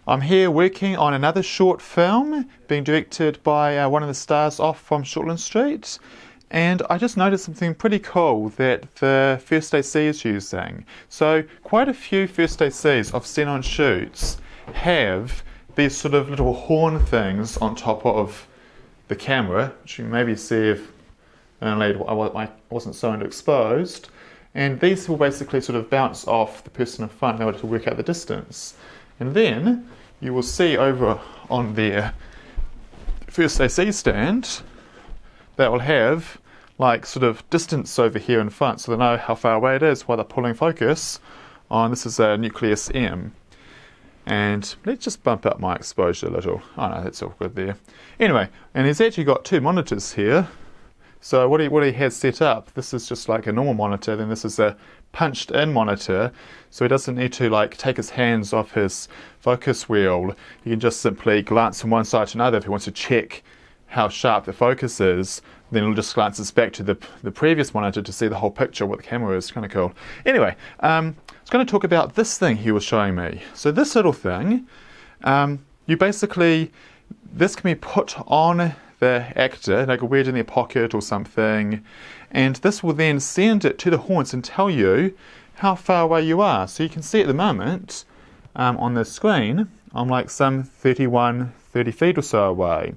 I'm here working on another short film being directed by one of the stars off from Shortland Street, and I just noticed something pretty cool that the First AC is using. So quite a few First ACs I've seen on shoots have these sort of little horn things on top of the camera, which you can maybe see if only I wasn't so underexposed. And these will basically sort of bounce off the person in front in order to work out the distance. And then you will see over on their First AC stand, that will have like sort of distance over here in front, so they know how far away it is while they're pulling focus on, this is a Nucleus M. And let's just bump up my exposure a little. Oh no, that's all good there. Anyway, and he's actually got two monitors here. So what he has set up, this is just like a normal monitor, then this is a punched in monitor, so he doesn't need to like take his hands off his focus wheel. He can just simply glance from one side to another if he wants to check how sharp the focus is. Then he'll just glances back to the previous monitor to see the whole picture of what the camera is. Kind of cool. Anyway, I was going to talk about this thing he was showing me. So this little thing, you basically, this can be put on the actor, like wear it in their pocket or something, and this will then send it to the horns and tell you how far away you are. So you can see at the moment on the screen, I'm like some 30 feet or so away.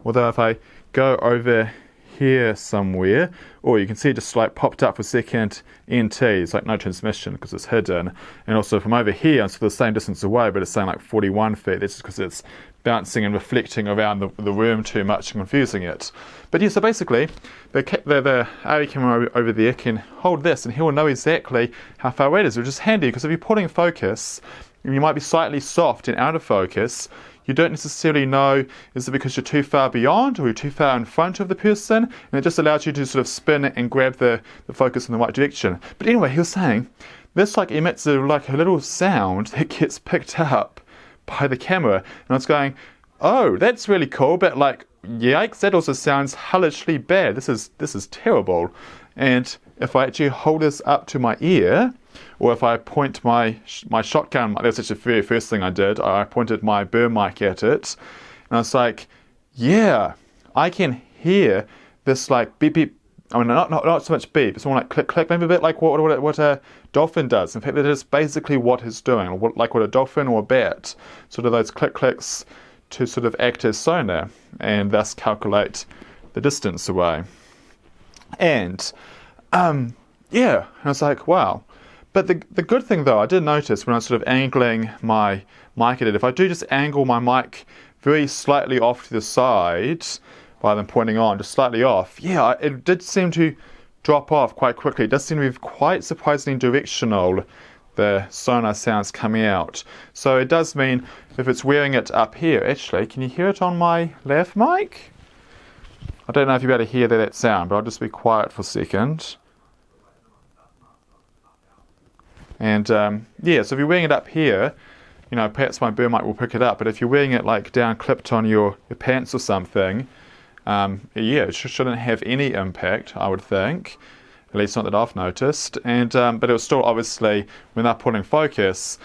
Although if I go over here somewhere, or you can see it just like popped up for a second, NT, it's like no transmission because it's hidden. And also from over here, I'm still the same distance away, but it's saying like 41 feet. That's just because it's bouncing and reflecting around the room too much and confusing it. But yeah, so basically, the AV camera over there can hold this and he will know exactly how far away it is, which is handy because if you're putting focus, and you might be slightly soft and out of focus, you don't necessarily know, is it because you're too far beyond or you're too far in front of the person, and it just allows you to sort of spin and grab the focus in the right direction. But anyway, he was saying, this like emits like a little sound that gets picked up by the camera, and I was going, oh, that's really cool, but like, yikes, that also sounds hellishly bad. This is terrible. And if I actually hold this up to my ear, or if I point my shotgun, that was actually the very first thing I did, I pointed my burn mic at it, and I was like, yeah, I can hear this like beep beep. I mean, not so much beep, it's more like click click, maybe a bit like what a dolphin does. In fact, that is basically what it's doing, or like what a dolphin or a bat, sort of those click clicks to sort of act as sonar, and thus calculate the distance away. And yeah, and I was like, wow. But the good thing though, I did notice when I was sort of angling my mic at it, if I do just angle my mic very slightly off to the side, rather than pointing on, just slightly off, yeah, it did seem to drop off quite quickly. It does seem to be quite surprisingly directional, the sonar sounds coming out. So it does mean if it's wearing it up here, actually, can you hear it on my lav mic? I don't know if you'll be able to hear that sound, but I'll just be quiet for a second. And yeah, so if you're wearing it up here, you know, perhaps my burn mic will pick it up, but if you're wearing it like down clipped on your pants or something, yeah, it shouldn't have any impact, I would think, at least not that I've noticed. And but it was still obviously, when they're pulling focus,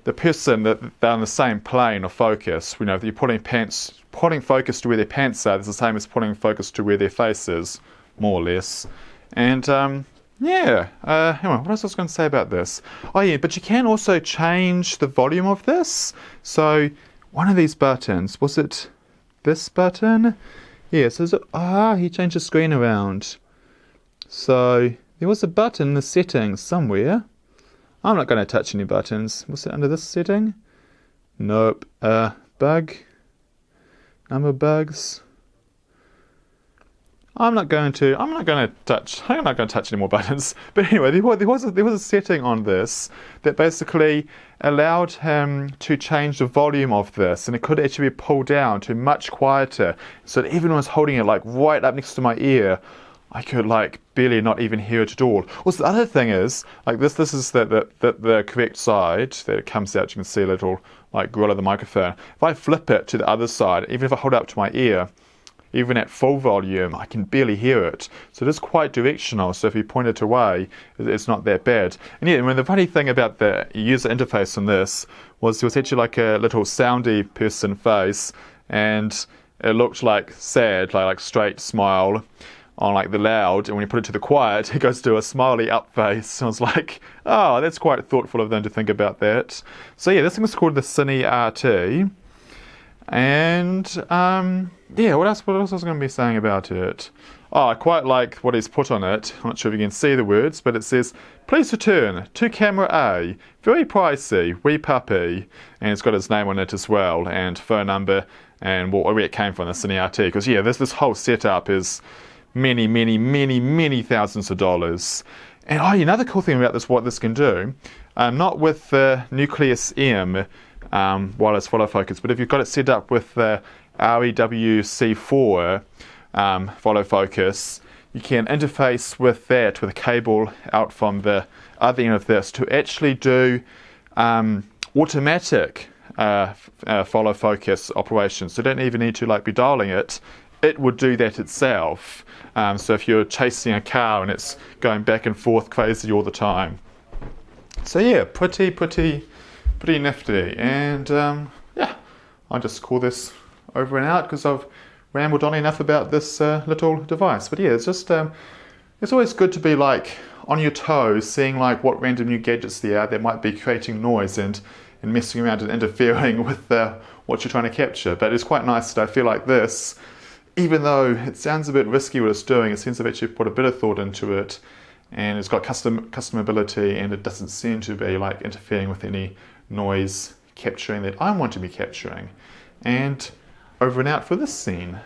the person that they're on the same plane of focus, you know, if you're pulling focus to where their pants are, it's the same as pulling focus to where their face is, more or less. And yeah, hang on, what else was I going to say about this? Oh yeah, but you can also change the volume of this. So one of these buttons, was it this button? Yeah, so he changed the screen around. So there was a button in the settings somewhere. I'm not going to touch any buttons. Was it under this setting? Nope. Bug. Number of bugs. I'm not going to touch any more buttons. But anyway, there was a setting on this that basically allowed him to change the volume of this, and it could actually be pulled down to much quieter. So that even when I was holding it like right up next to my ear, I could like barely not even hear it at all. Also, the other thing is, like this is the correct side that it comes out. You can see a little like grill of the microphone. If I flip it to the other side, even if I hold it up to my ear, even at full volume, I can barely hear it. So it is quite directional, so if you point it away, it's not that bad. And yeah, the funny thing about the user interface on this was there was actually like a little soundy person face, and it looked like sad, like straight smile on like the loud, and when you put it to the quiet, it goes to a smiley up face. And I was like, oh, that's quite thoughtful of them to think about that. So yeah, this thing was called the Cine RT. And yeah, what else was I going to be saying about it? Oh, I quite like what he's put on it. I'm not sure if you can see the words, but it says, please return to camera A. Very pricey, wee puppy. And it's got his name on it as well, and phone number, and where it came from, the Cine RT. Because yeah, this whole setup is many thousands of dollars. And oh, another cool thing about this, what this can do, not with the Nucleus M wireless follow focus, but if you've got it set up with the REWC4 follow focus, you can interface with that with a cable out from the other end of this to actually do automatic follow focus operations. So you don't even need to like be dialing it. It would do that itself. So if you're chasing a car and it's going back and forth crazy all the time. So yeah, pretty nifty. And yeah, I'll just call this over and out because I've rambled on enough about this little device. But yeah, it's just it's always good to be like on your toes, seeing like what random new gadgets there are that might be creating noise and messing around and interfering with what you're trying to capture. But it's quite nice that I feel like this, even though it sounds a bit risky what it's doing, it seems to have actually put a bit of thought into it, and it's got customability, and it doesn't seem to be like interfering with any noise capturing that I want to be capturing. And over and out for this scene.